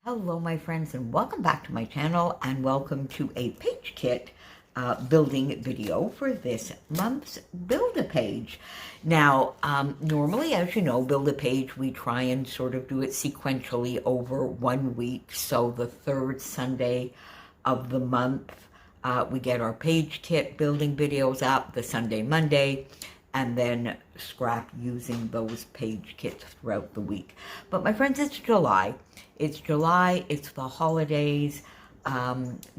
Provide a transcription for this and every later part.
Hello my friends, and welcome back to my channel, and welcome to a page kit building video for this month's Build-A-Page. Now, normally, as you know, Build-A-Page, we try and sort of do it sequentially over 1 week. So the third Sunday of the month, we get our page kit building videos up, the Sunday, Monday, and then scrap using those page kits throughout the week. But my friends, it's July. It's July, it's the holidays.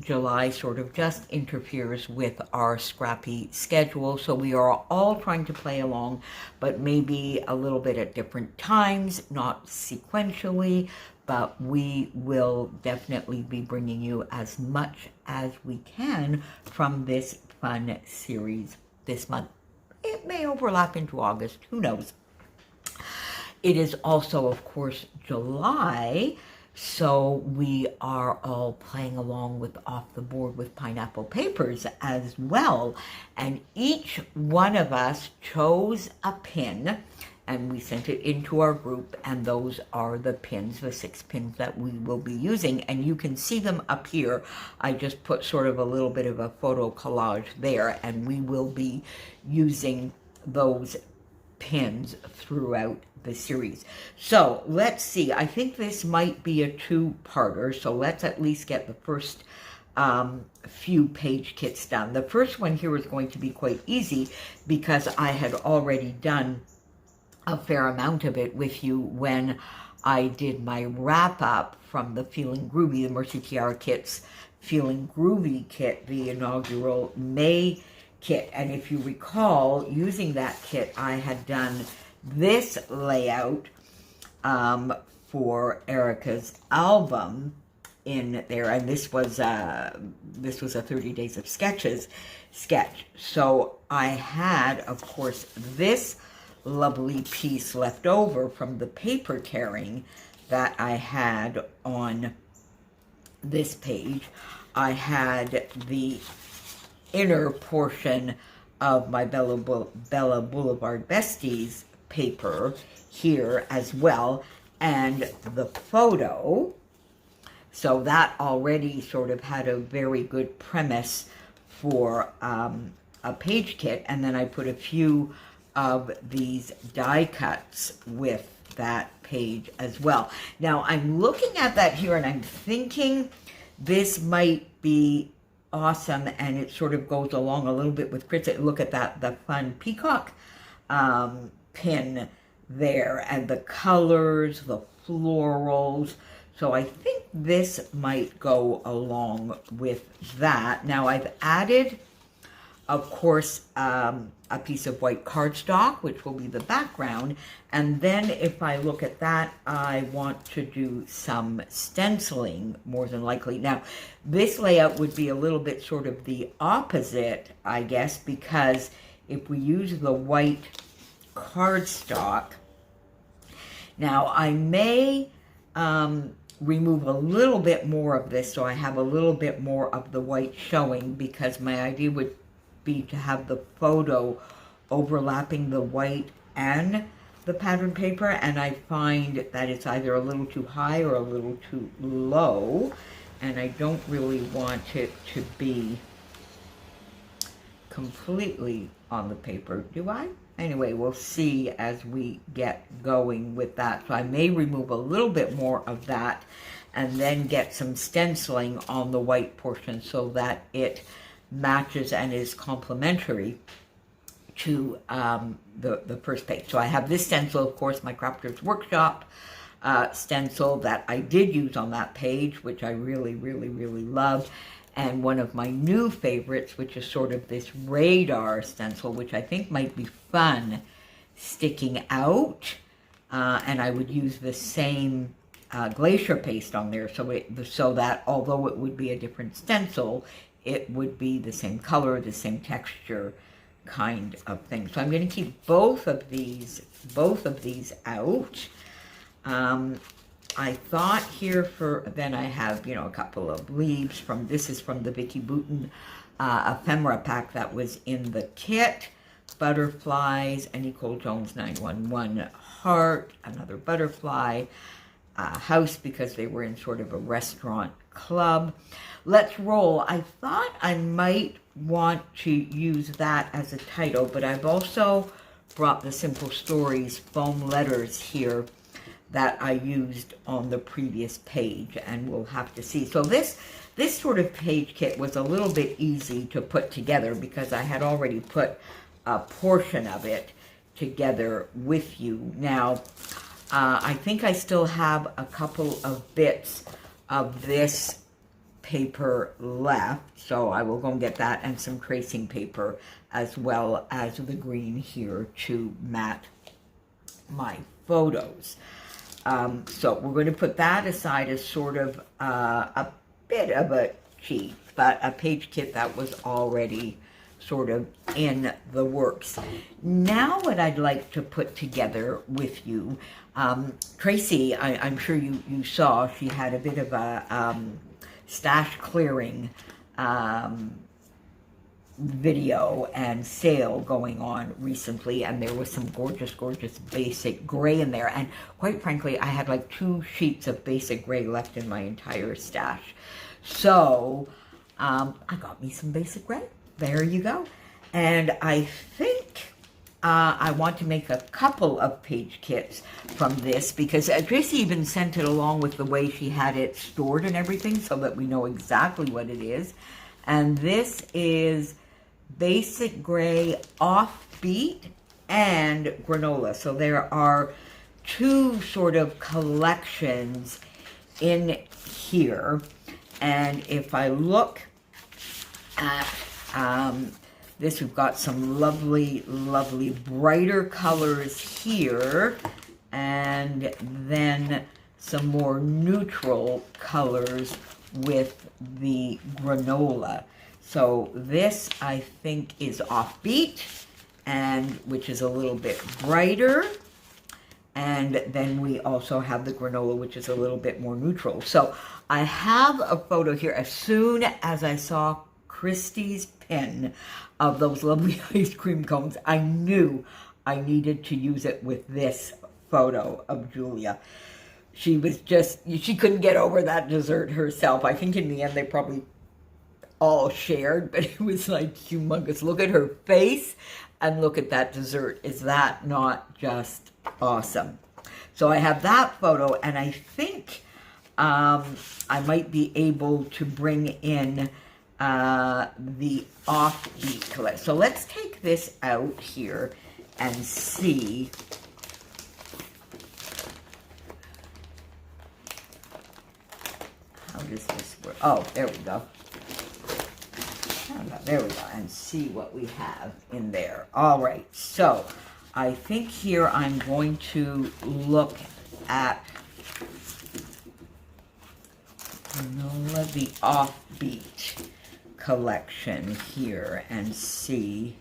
July sort of just interferes with our scrappy schedule, so we are all trying to play along, but maybe a little bit at different times, not sequentially, but we will definitely be bringing you as much as we can from this fun series this month. It may overlap into August, who knows. It is also, of course, July, so we are all playing along with Off the Board with Pineapple Papers as well. And each one of us chose a pin, and we sent it into our group, and those are the pins, the 6 pins that we will be using. And you can see them up here. I just put sort of a little bit of a photo collage there, and we will be using those pins throughout the series. So let's see, I think this might be a two-parter, so let's at least get the first few page kits done. The first one here is going to be quite easy because I had already done a fair amount of it with you when I did my wrap-up from the Feeling Groovy, the Mercy Tiara Kits Feeling Groovy kit, the inaugural May kit. And if you recall, using that kit, I had done this layout for Erica's album in there, and this was a 30 Days of Sketches sketch. So I had, of course, this lovely piece left over from the paper tearing that I had on this page. I had the inner portion of my Bella Boulevard Besties paper here as well, and the photo. So that already sort of had a very good premise for a page kit, and then I put a few of these die cuts with that page as well. Now I'm looking at that here and I'm thinking this might be awesome, and it sort of goes along a little bit with Chris. Look at that, the fun peacock pin there, and the colors, the florals. So I think this might go along with that. Now I've added, of course, a piece of white cardstock, which will be the background. And then if I look at that, I want to do some stenciling, more than likely. Now, this layout would be a little bit sort of the opposite, I guess, because if we use the white cardstock, now I may remove a little bit more of this so I have a little bit more of the white showing, because my idea would be to have the photo overlapping the white and the pattern paper, and I find that it's either a little too high or a little too low, and I don't really want it to be completely on the paper, do I? Anyway, we'll see as we get going with that. So I may remove a little bit more of that and then get some stenciling on the white portion so that it matches and is complementary to the first page. So I have this stencil, of course, my Crafters Workshop stencil that I did use on that page, which I really, really, really loved. And one of my new favorites, which is sort of this radar stencil, which I think might be fun sticking out. And I would use the same glacier paste on there so that although it would be a different stencil, it would be the same color, the same texture kind of thing. So I'm going to keep both of these out. I thought here then I have, you know, a couple of leaves this is from the Vicky Bouton ephemera pack that was in the kit. Butterflies, a NicoleJones911 heart, another butterfly, house because they were in sort of a restaurant club. Let's Roll. I thought I might want to use that as a title, but I've also brought the Simple Stories foam letters here that I used on the previous page, and we'll have to see. So this sort of page kit was a little bit easy to put together because I had already put a portion of it together with you. Now, I think I still have a couple of bits of this paper left, so I will go and get that and some tracing paper as well as the green here to mat my photos. So we're going to put that aside as sort of a bit of a cheat, but a page kit that was already sort of in the works. Now what I'd like to put together with you, Tracy, I'm sure you saw, she had a bit of a stash clearing video and sale going on recently, and there was some gorgeous basic gray in there, and quite frankly I had like 2 sheets of basic gray left in my entire stash. So I got me some basic gray. There you go. And I think I want to make a couple of page kits from this because Tracy even sent it along with the way she had it stored and everything so that we know exactly what it is. And this is basic gray, offbeat, and granola. So there are 2 sort of collections in here. And if I look at this, we've got some lovely brighter colors here, and then some more neutral colors with the granola. So this, I think, is offbeat, and which is a little bit brighter. And then we also have the granola, which is a little bit more neutral. So I have a photo here. As soon as I saw Christie's pin of those lovely ice cream cones, I knew I needed to use it with this photo of Julia. She was just, she couldn't get over that dessert herself. I think in the end they probably all shared, but it was like humongous. Look at her face and look at that dessert. Is that not just awesome? So I have that photo, and I think I might be able to bring in the offbeat collection. So let's take this out here and see. How does this work? Oh, there we go. There we go, and see what we have in there. All right, so I think here I'm going to look at the offbeat collection here and see.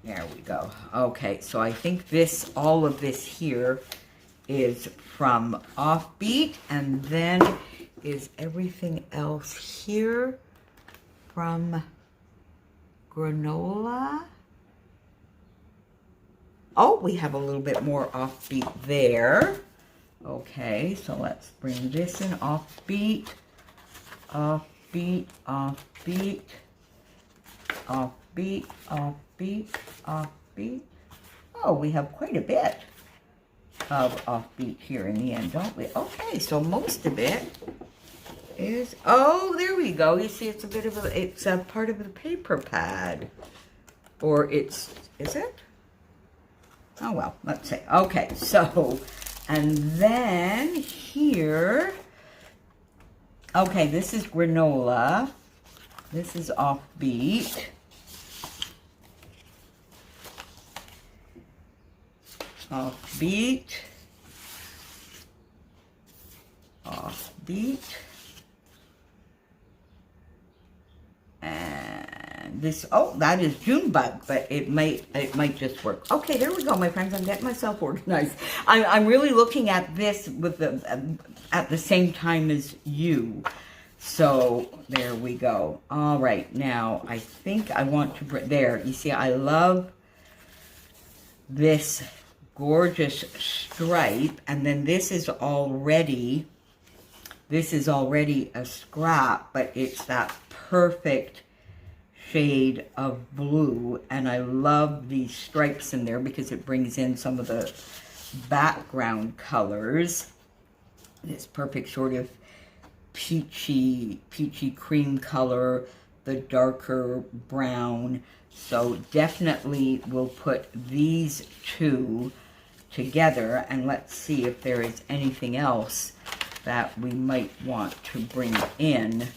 There we go. Okay, so I think this, all of this here is from offbeat, and then is everything else here from granola. Oh, we have a little bit more offbeat there. Okay, so let's bring this in. Offbeat, offbeat, offbeat, offbeat, offbeat, offbeat. Oh, we have quite a bit of offbeat here in the end, don't we? Okay, so most of it is, oh, there we go. You see, it's a bit of a, it's a part of the paper pad. Or it's, is it? Oh, well, let's see. Okay, so, and then here, okay, this is granola. This is offbeat. Offbeat. Offbeat. And this, oh, that is Junebug, but it might just work. Okay, there we go, my friends. I'm getting myself organized. I'm really looking at this with the at the same time as you. So there we go. All right, now I think I want to bring, there. You see, I love this gorgeous stripe, and then this is already a scrap, but it's that perfect shade of blue, and I love these stripes in there because it brings in some of the background colors. This perfect sort of peachy cream color, the darker brown. So definitely we'll put these two together, and let's see if there is anything else that we might want to bring in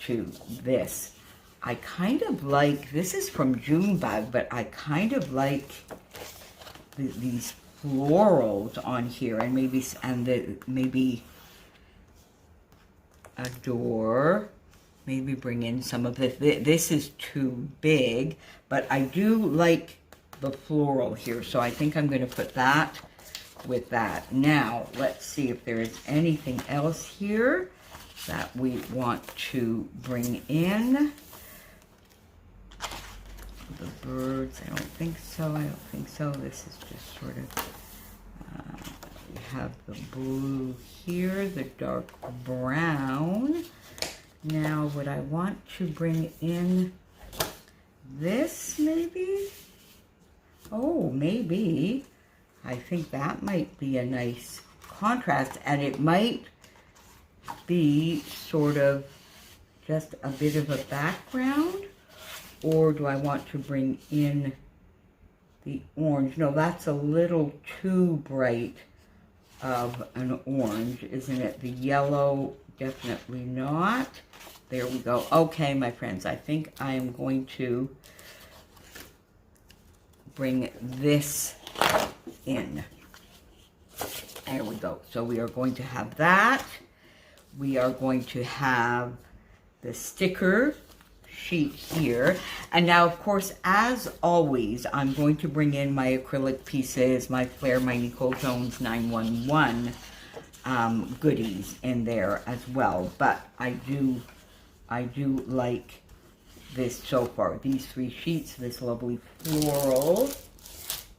to this. I kind of like, this is from Junebug, but I kind of like these florals on here, and maybe a door. Maybe bring in some of this. This is too big, but I do like the floral here, so I think I'm going to put that with that. Now, let's see if there is anything else here that we want to bring in. The birds, I don't think so. This is just sort of, we have the blue here, the dark brown. Now, would I want to bring in this, maybe? Oh, maybe. I think that might be a nice contrast, and it might be sort of just a bit of a background. Or do I want to bring in the orange? No, that's a little too bright of an orange, isn't it? The yellow, definitely not. There we go. Okay, my friends, I think I am going to bring this in. There we go. So we are going to have that. We are going to have the sticker sheet here. And now, of course, as always, I'm going to bring in my acrylic pieces, my Flair, my NicoleJones911 goodies in there as well. But I do like this so far. These three sheets, this lovely floral.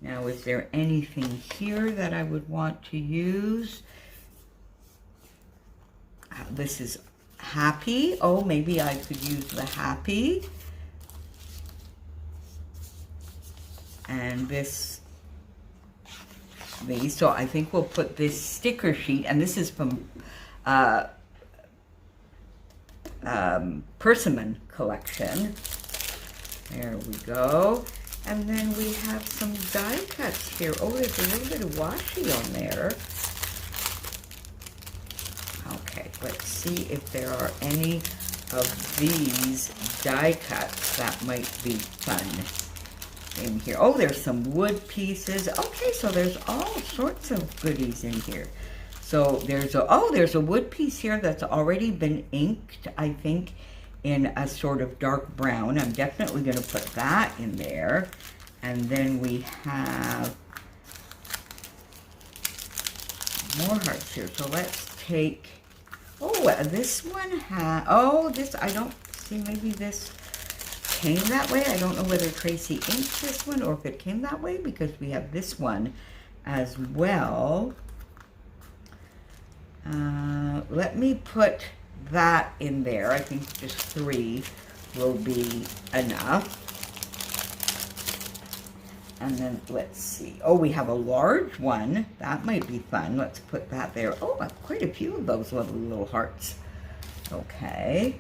Now, is there anything here that I would want to use? This is happy. Oh, maybe I could use the happy. And these. So I think we'll put this sticker sheet, and this is from Persimmon collection. There we go. And then we have some die cuts here. Oh, there's a little bit of washi on there. Okay, let's see if there are any of these die cuts that might be fun in here. Oh, there's some wood pieces. Okay, so there's all sorts of goodies in here. So there's a wood piece here that's already been inked, I think, in a sort of dark brown. I'm definitely going to put that in there. And then we have more hearts here. So let's take, this one has, this, I don't see, maybe this came that way. I don't know whether Tracy inked this one or if it came that way, because we have this one as well. Let me put that in there. I think just 3 will be enough. And then let's see. Oh, we have a large one. That might be fun. Let's put that there. Oh, quite a few of those lovely little hearts. Okay.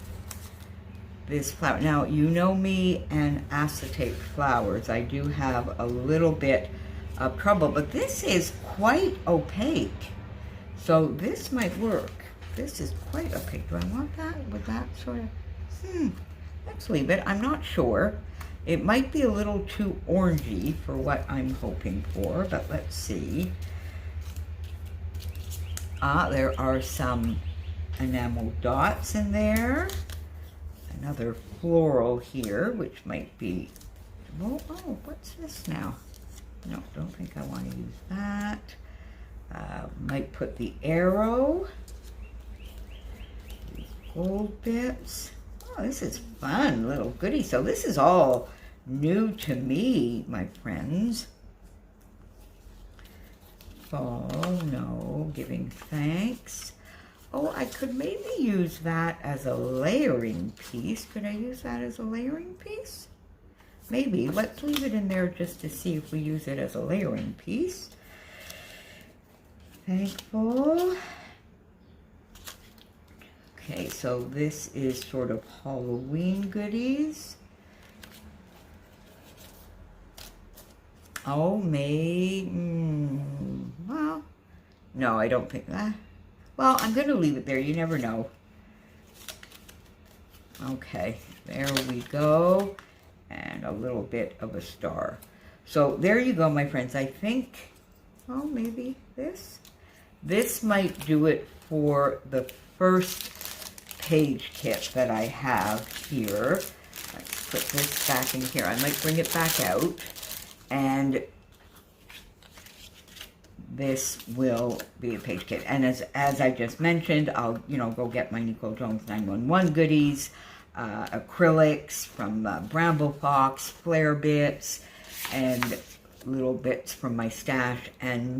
This flower. Now, you know me and acetate flowers. I do have a little bit of trouble, but this is quite opaque. So this might work. This is quite opaque. Do I want that? Would that sort of... Let's leave it. I'm not sure. It might be a little too orangey for what I'm hoping for, but let's see. There are some enamel dots in there. Another floral here, which might be... Oh, what's this now? No, don't think I want to use that. Might put the arrow. These gold bits. Oh, this is fun, little goodie. So this is all new to me, my friends. thankful. No, giving thanks. Oh, I could maybe use that as a layering piece. Could I use that as a layering piece? Maybe. Let's leave it in there just to see if we use it as a layering piece. Thankful. Okay, so this is sort of Halloween goodies. Oh, well, no, I don't think that. Well, I'm going to leave it there. You never know. Okay, there we go. And a little bit of a star. So there you go, my friends. I think, well, maybe this. This might do it for the first page kit that I have here. Let's put this back in here. I might bring it back out. And this will be a page kit. And as I just mentioned, I'll, go get my NicoleJones911 goodies, acrylics from Bramble Fox, flare bits, and little bits from my stash, and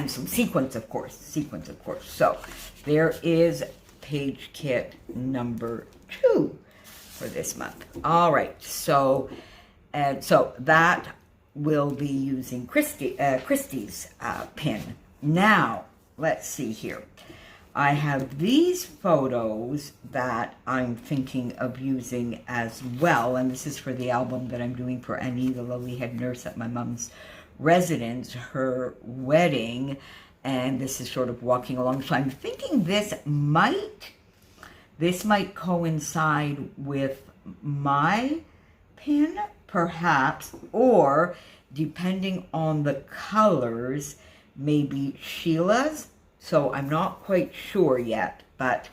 some sequins, of course. So there is page kit number 2 for this month. All right, so that will be using Christie's pin. Now, let's see here. I have these photos that I'm thinking of using as well, and this is for the album that I'm doing for Annie, the lovely head nurse at my mom's residence, her wedding, and this is sort of walking along. So I'm thinking this might coincide with my pin, perhaps, or depending on the colors, maybe Sheila's. So I'm not quite sure yet, but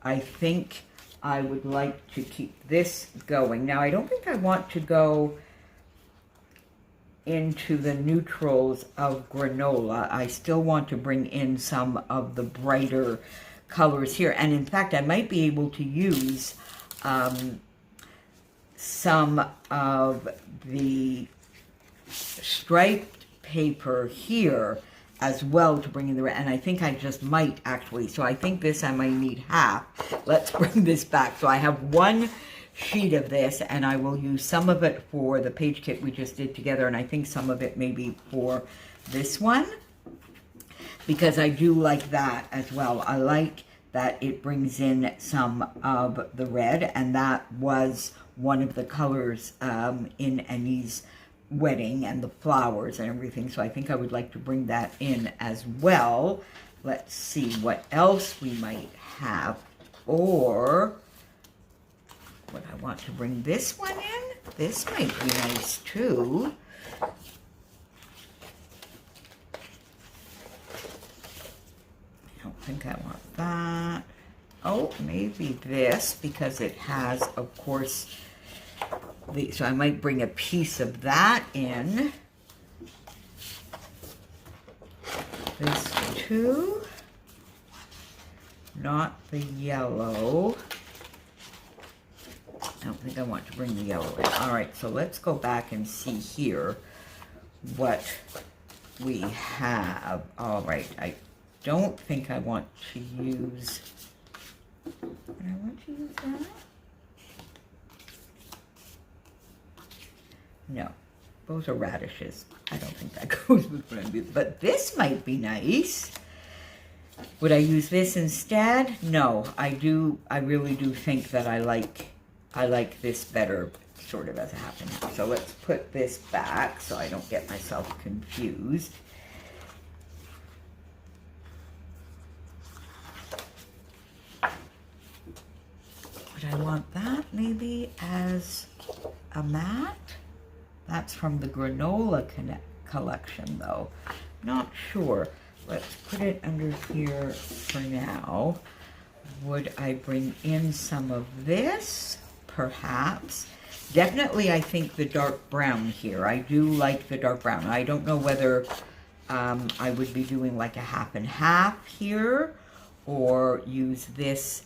I think I would like to keep this going. Now, I don't think I want to go into the neutrals of granola. I still want to bring in some of the brighter colors here. And in fact, I might be able to use some of the striped paper here as well to bring in the red. And I think I just might actually. So I think this I might need half. Let's bring this back. So I have one sheet of this, and I will use some of it for the page kit we just did together, and I think some of it maybe for this one, because I do like that as well. I like that it brings in some of the red, and that was one of the colors in Annie's wedding, and the flowers and everything, so I think I would like to bring that in as well. Let's see what else we might have, or would I want to bring this one in? This might be nice too. I don't think I want that. Oh, maybe this, because it has, of course, so I might bring a piece of that in. This too. Not the yellow. I don't think I want to bring the yellow in. All right, so let's go back and see here what we have. All right, I don't think I want to use, and I want to use that. No, those are radishes. I don't think that goes with what I'm doing, but this might be nice. Would I use this instead? No, I really do think that I like this better, sort of as a half and half. So let's put this back so I don't get myself confused. Would I want that maybe as a mat? That's from the granola collection, though. Not sure. Let's put it under here for now. Would I bring in some of this? Perhaps. Definitely, I think the dark brown here. I do like the dark brown. I don't know whether I would be doing like a half and half here, or use this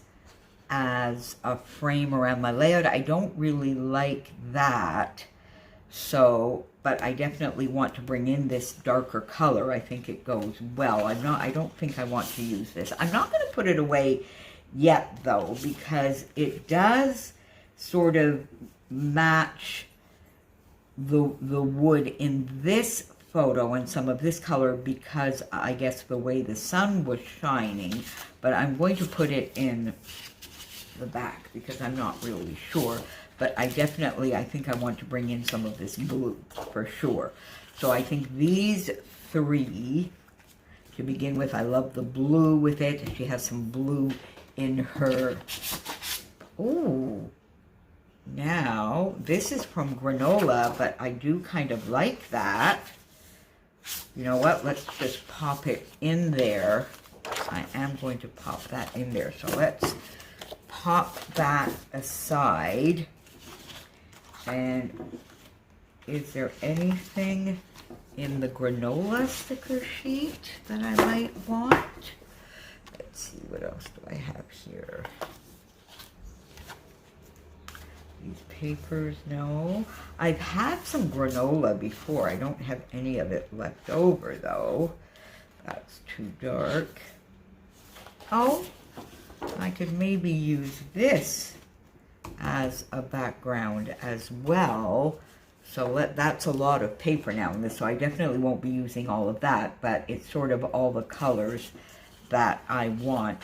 as a frame around my layout. I don't really like that. So, but I definitely want to bring in this darker color. I think it goes well. I don't think I want to use this. I'm not going to put it away yet though, because it does sort of match the wood in this photo and some of this color, because I guess the way the sun was shining. But I'm going to put it in the back because I'm not really sure. But I think I want to bring in some of this blue for sure. So I think these three, to begin with, I love the blue with it. She has some blue in her. Ooh. Now, this is from Granola, but I do kind of like that. You know what? Let's just pop it in there. I am going to pop that in there. So let's pop that aside. And is there anything in the Granola sticker sheet that I might want? Let's see, what else do I have here? These papers, no. I've had some Granola before. I don't have any of it left over, though. That's too dark. Oh, I could maybe use this as a background as well. So that's a lot of paper now in this, so I definitely won't be using all of that, but it's sort of all the colors that I want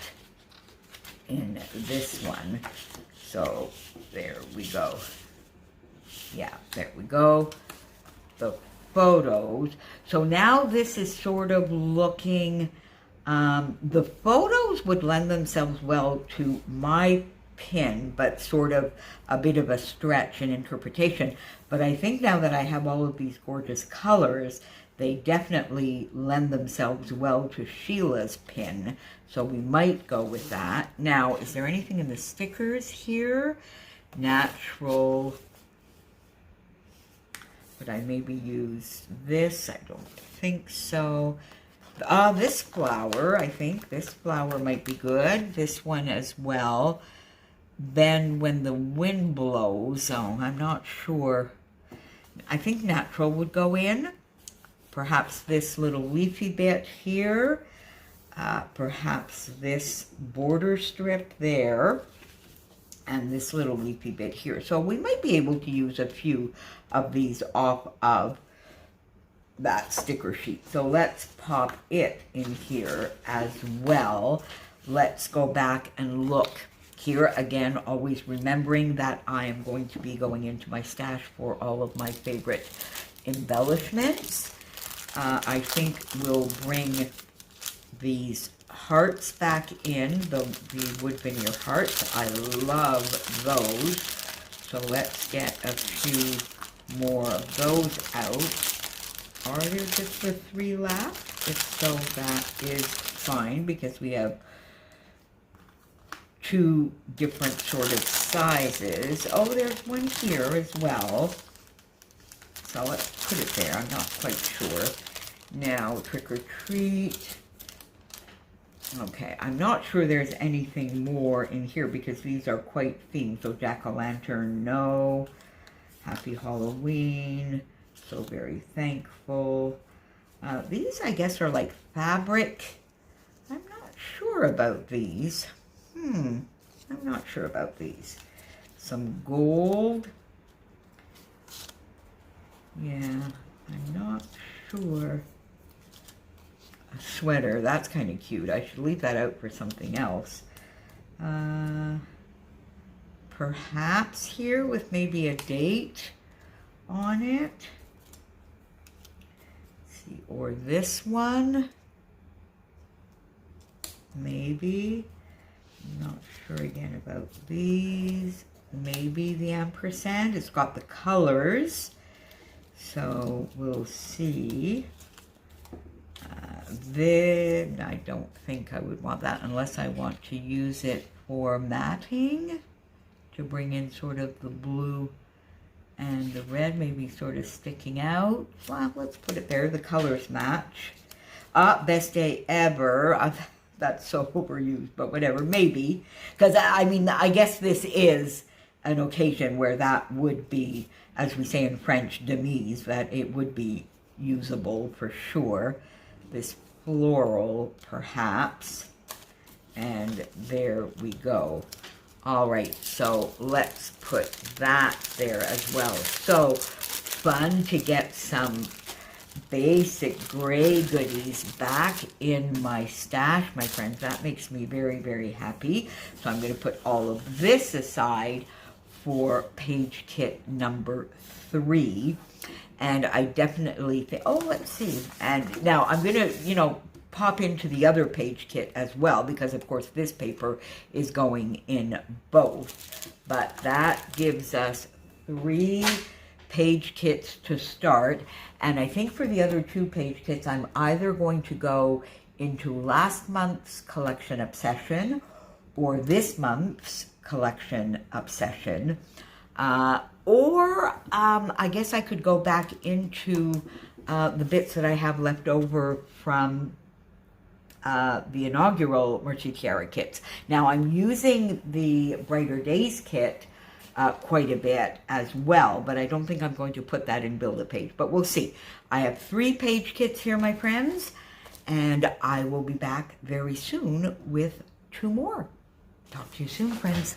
in this one. So there we go. Yeah, there we go. The photos. So now this is sort of looking, the photos would lend themselves well to my pin, but sort of a bit of a stretch in interpretation. But I think now that I have all of these gorgeous colors, they definitely lend themselves well to Sheila's pin. So we might go with that. Now, is there anything in the stickers here? Natural. Would I maybe use this? I don't think so. This flower, I think. This flower might be good. This one as well. Then when the wind blows, oh, I'm not sure. I think natural would go in. Perhaps this little leafy bit here. Perhaps this border strip there. And this little leafy bit here. So we might be able to use a few of these off of that sticker sheet. So let's pop it in here as well. Let's go back and look here again, always remembering that I am going to be going into my stash for all of my favorite embellishments. I think we'll bring these hearts back in, the wood veneer hearts. I love those. So let's get a few more of those out. Are there just the 3 left? If so, that is fine, because we have 2 different sort of sizes. Oh, there's one here as well. So let's put it there. I'm not quite sure. Now, trick or treat. Okay, I'm not sure there's anything more in here because these are quite themed. So jack-o'-lantern, no. Happy Halloween. So very thankful. These, I guess, are like fabric. I'm not sure about these. I'm not sure about these. Some gold. Yeah, I'm not sure. A sweater, that's kind of cute. I should leave that out for something else. Perhaps here with maybe a date on it. Let's see, or this one. Maybe. I'm not sure again about these. Maybe the ampersand. It's got the colors. So we'll see. Then I don't think I would want that unless I want to use it for matting to bring in sort of the blue and the red, maybe sort of sticking out. Well, let's put it there. The colors match. Best day ever. That's so overused, but whatever, maybe. Because, I mean, I guess this is an occasion where that would be as we say in French, de mise, that it would be usable for sure. This floral, perhaps. And there we go. All right, so let's put that there as well. So fun to get some basic gray goodies back in my stash, my friends. That makes me very, very happy. So I'm going to put all of this aside for page kit number 3. And I definitely think, oh, let's see. And now I'm going to, you know, pop into the other page kit as well, because of course this paper is going in both. But that gives us 3 page kits to start. And I think for the other 2 page kits, I'm either going to go into last month's collection Obsession or this month's collection Obsession. Or I guess I could go back into the bits that I have left over from the inaugural Mercy Tiara kits. Now I'm using the Brighter Days kit quite a bit as well, but I don't think I'm going to put that in Build-A-Page, but we'll see. I have 3 page kits here, my friends, and I will be back very soon with 2 more. Talk to you soon, friends.